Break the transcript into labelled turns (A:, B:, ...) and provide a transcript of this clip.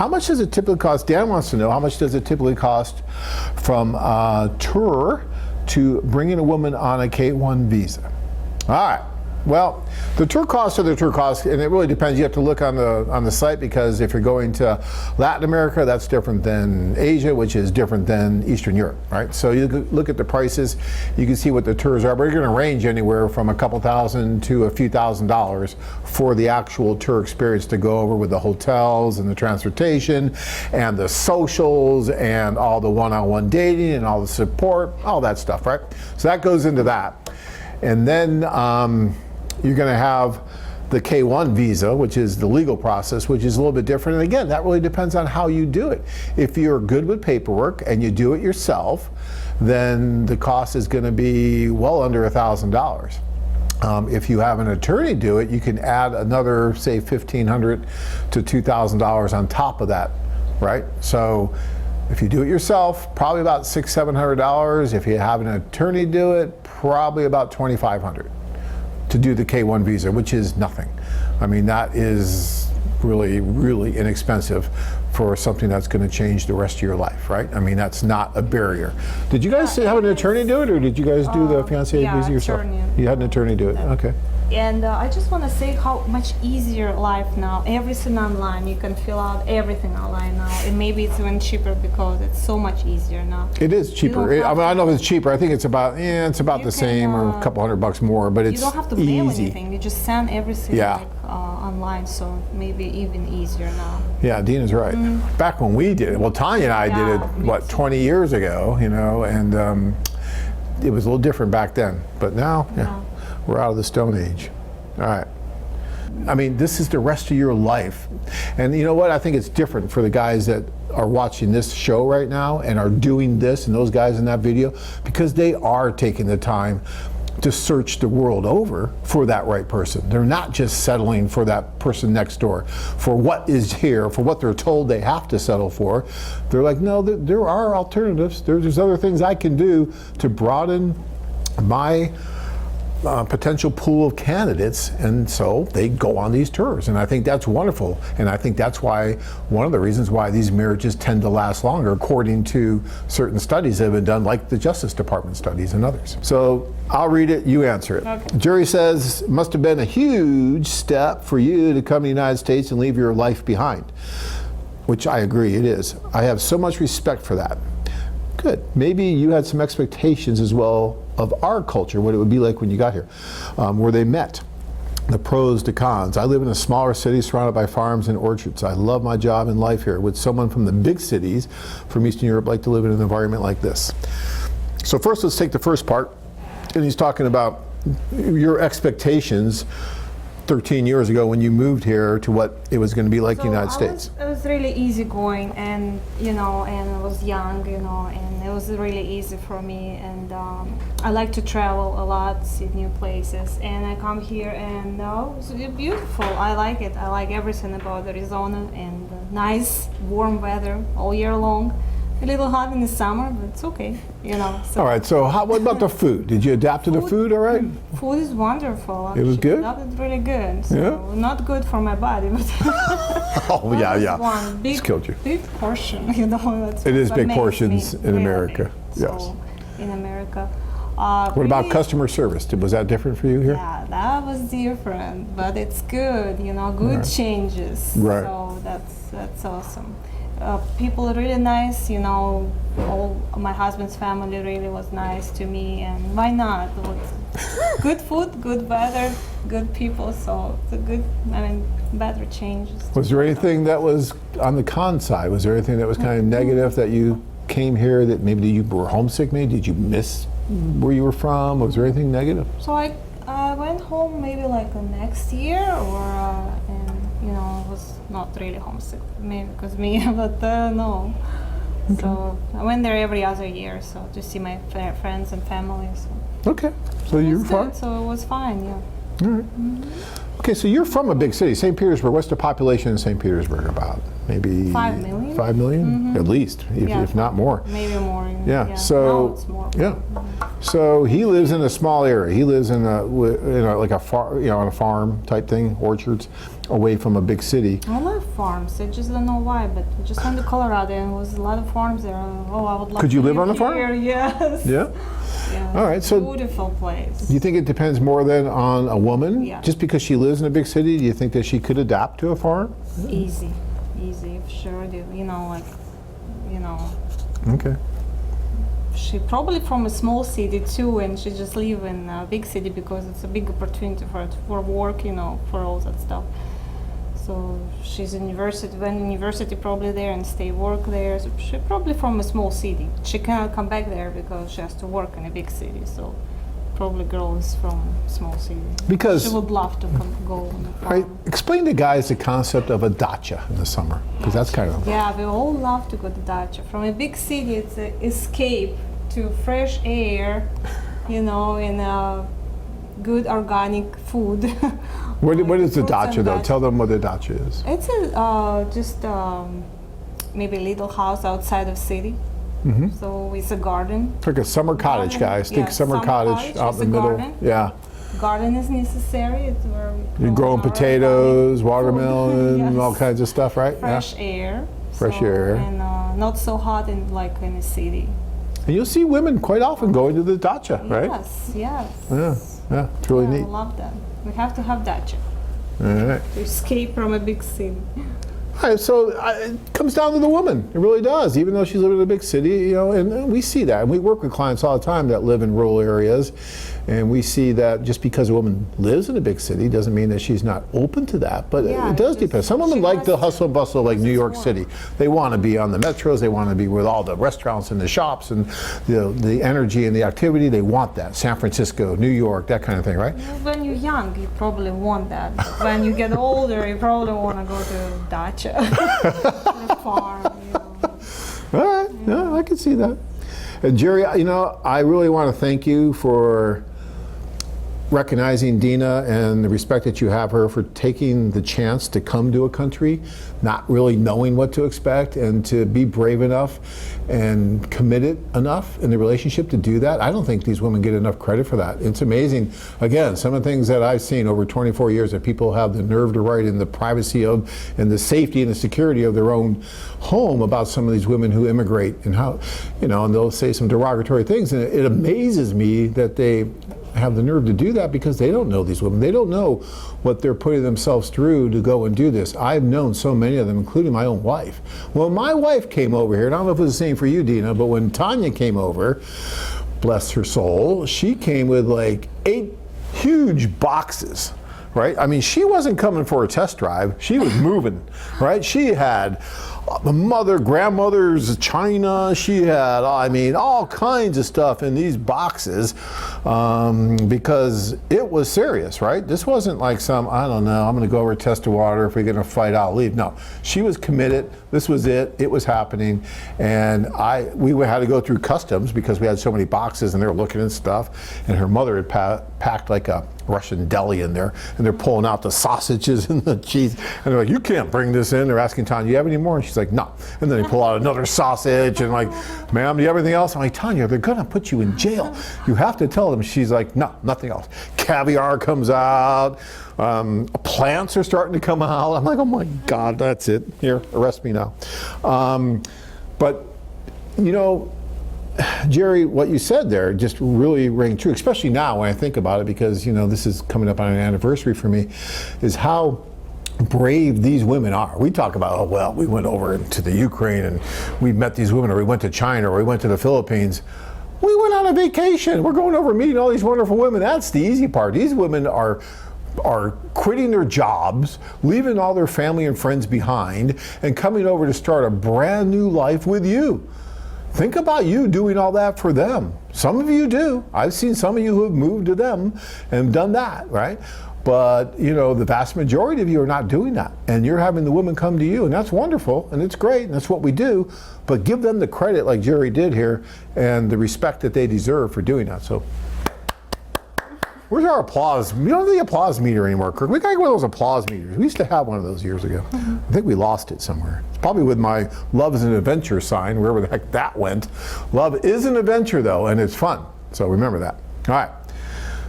A: how much does it typically cost? Dan wants to know, how much does it typically cost from a tour to bringing a woman on a K-1 visa? All right. Well, the tour costs are the tour costs, and it really depends. You have to look on the site, because if you're going to Latin America, that's different than Asia, which is different than Eastern Europe, right? So you look at the prices, you can see what the tours are, but you're going to range anywhere from a couple thousand to a few $1,000s for the actual tour experience to go over with the hotels and the transportation and the socials and all the one-on-one dating and all the support, all that stuff, right? So that goes into that. And then you're going to have the K-1 visa, which is the legal process, which is a little bit different. And again, that really depends on how you do it. If you're good with paperwork and you do it yourself, then the cost is going to be well under $1,000. If you have an attorney do it, you can add another, say, $1,500 to $2,000 on top of that, right? So if you do it yourself, probably about $600–700. If you have an attorney do it, probably about $2,500 to do the K-1 visa, which is nothing. I mean, that is really, really inexpensive for something that's going to change the rest of your life, right? I mean, that's not a barrier. Did you guys have an attorney do it, or did you guys do the fiancé visa yourself?
B: Attorney.
A: You had an attorney do it, okay.
B: And I just want to say how much easier life now. Everything online. You can fill out everything online now. And maybe it's even cheaper because it's so much easier now.
A: It is cheaper. I don't know if it's cheaper. I think it's about the same, or a couple $100 more, but it's easy.
B: You don't have to mail anything. You just send everything
A: Yeah.
B: online, so maybe even easier now.
A: Yeah, Dina's right. Back when we did it, well, Tanya and I did it, what, 20 years ago, you know, and it was a little different back then. But now, we're out of the Stone Age. All right. I mean, this is the rest of your life. And you know what? I think it's different for the guys that are watching this show right now and are doing this, and those guys in that video, because they are taking the time to search the world over for that right person. They're not just settling for that person next door, for what is here, for what they're told they have to settle for. They're like, no, there are alternatives. There's other things I can do to broaden my potential pool of candidates, and so they go on these tours, and I think that's wonderful. And I think that's why, one of the reasons why these marriages tend to last longer, according to certain studies that have been done, like the Justice Department studies and others. So I'll read it, you answer it. Okay. Jerry says, must have been a huge step for you to come to the United States and leave your life behind, which I agree, it is. I have so much respect for that. Good. Maybe you had some expectations as well of our culture, what it would be like when you got here, where they met, the pros to cons. I live in a smaller city surrounded by farms and orchards. I love my job and life here. Would someone from the big cities from Eastern Europe like to live in an environment like this? So first, let's take the first part, and he's talking about your expectations 13 years ago when you moved here to what it was going to be like in the United States.
B: It was really easygoing, and and I was young, and it was really easy for me, and I like to travel a lot, see new places, and I come here, and it's beautiful. I like it. I like everything about Arizona, and nice warm weather all year long. A little hot in the summer, but it's okay, So.
A: All right, so what about the food? Did you adapt to the food all right?
B: Food is wonderful.
A: It was good?
B: It's really good. So not good for my body, but
A: oh, yeah.
B: It's
A: killed you.
B: Big portion,
A: It is big portions in America, yes.
B: So, in America.
A: What about customer service? Was that different for you here?
B: Yeah, that was different, but it's good, good changes.
A: Right.
B: So that's awesome. People are really nice, all my husband's family really was nice to me, and why not? Good food, good weather, good people, so it's a good, better changes.
A: Was there anything that was on the con side? Was there anything that was kind of negative that you came here that maybe you were homesick, maybe? Did you miss where you were from? Was there anything negative?
B: So I went home maybe like next year, and I was not really homesick, maybe because me, but no. Okay. So I went there every other year, so to see my friends and family. So.
A: Okay, so you were fine?
B: So it was fine, yeah.
A: All right. Okay, so you're from a big city, St. Petersburg. What's the population in St. Petersburg about? Maybe
B: 5 million?
A: 5 million? At least, if not more.
B: Maybe more.
A: Yeah, so,
B: now it's more.
A: yeah. So he lives in a small area. He lives in like a on a farm type thing, orchards, away from a big city.
B: I love farms. I just don't know why, but we just went to Colorado and there was a lot of farms there. Oh, I would love
A: Could
B: to
A: you live on a farm?
B: here. Yes.
A: Yeah.
B: Yeah.
A: All right. So
B: Beautiful place.
A: do you think it depends more than on a woman?
B: Yeah.
A: Just because she lives in a big city, do you think that she could adapt to a farm?
B: Easy, for sure.
A: Okay.
B: She probably from a small city too, and she just live in a big city because it's a big opportunity for work, for all that stuff. So she's went university probably there and stay work there. So she probably from a small city. She cannot come back there because she has to work in a big city. So probably girl is from small city.
A: Because
B: she would love to go on the farm.
A: right, explain to guys the concept of a dacha in the summer, because that's kind of
B: Yeah, we all love to go to dacha. From a big city, it's an escape to fresh air, and good organic food.
A: What is the
B: Fruits
A: dacha
B: and
A: though?
B: veg.
A: Tell them what the dacha is.
B: It's just maybe a little house outside of city. So it's a garden.
A: It's like a summer cottage,
B: Garden,
A: guys. Think
B: yeah,
A: summer cottage out in
B: it's
A: the
B: a
A: middle.
B: garden.
A: Yeah.
B: Garden is necessary. It's where we
A: You're
B: grow
A: growing
B: our
A: potatoes,
B: organic
A: watermelon,
B: food. Yes.
A: all kinds of stuff, right?
B: Fresh air.
A: Fresh air.
B: And not so hot like in the city.
A: And you'll see women quite often going to the dacha, right?
B: Yes.
A: Yeah, it's really
B: I
A: neat.
B: love that. We have to have dacha
A: All right.
B: to escape from a big city.
A: All right, so it comes down to the woman. It really does, even though she's living in a big city, and we see that. And we work with clients all the time that live in rural areas, and we see that just because a woman lives in a big city doesn't mean that she's not open to that, but
B: Yeah,
A: it does
B: just-
A: depend. Some women
B: she
A: like
B: wants
A: the
B: to.
A: hustle and bustle like New York
B: warm.
A: City. They want to be on the metros, they want to be with all the restaurants and the shops and the energy and the activity. They want that. San Francisco, New York, that kind of thing, right?
B: When you're young, you probably want that. But when you get older, you probably want to go to dacha, the farm.
A: All right, yeah, I can see that. Jerry, I really want to thank you for recognizing Dina and the respect that you have her for taking the chance to come to a country, not really knowing what to expect, and to be brave enough and committed enough in the relationship to do that. I don't think these women get enough credit for that. It's amazing. Again, some of the things that I've seen over 24 years that people have the nerve to write in the privacy of and the safety and the security of their own home about some of these women who immigrate and how, and they'll say some derogatory things. And it amazes me that they have the nerve to do that because they don't know these women. They don't know what they're putting themselves through to go and do this. I've known so many of them, including my own wife. When my wife came over here, and I don't know if it was the same for you, Dina, but when Tanya came over, bless her soul, she came with like 8 huge boxes. Right? I mean, she wasn't coming for a test drive. She was moving, right? She had grandmother's china. She had, all kinds of stuff in these boxes because it was serious, right? This wasn't like I'm going to go over test the water. If we're going to fight, I'll leave. No, she was committed. This was it. It was happening. And we had to go through customs because we had so many boxes and they were looking at stuff. And her mother had packed like a Russian deli in there, and they're pulling out the sausages and the cheese, and they're like, "You can't bring this in." They're asking Tanya, "Do you have any more?" And she's like, "No." And then they pull out another sausage, and like, "Ma'am, do you have anything else?" I'm like, "Tanya, they're gonna put you in jail. You have to tell them." She's like, "No, nothing else." Caviar comes out. Plants are starting to come out. I'm like, "Oh my God, that's it. Here, arrest me now." But Jerry, what you said there just really rang true, especially now when I think about it, because this is coming up on an anniversary for me, is how brave these women are. We talk about, we went over to the Ukraine and we met these women, or we went to China, or we went to the Philippines. We went on a vacation. We're going over meeting all these wonderful women. That's the easy part. These women are quitting their jobs, leaving all their family and friends behind, and coming over to start a brand new life with you. Think about you doing all that for them. Some of you do. I've seen some of you who have moved to them and done that, right? But, the vast majority of you are not doing that. And you're having the women come to you, and that's wonderful, and it's great, and that's what we do. But give them the credit, like Jerry did here, and the respect that they deserve for doing that. So, where's our applause? We don't have the applause meter anymore, Kirk. We got to get one of those applause meters. We used to have one of those years ago. I think we lost it somewhere. It's probably with my Love is an Adventure sign, wherever the heck that went. Love is an adventure, though, and it's fun. So remember that. All right.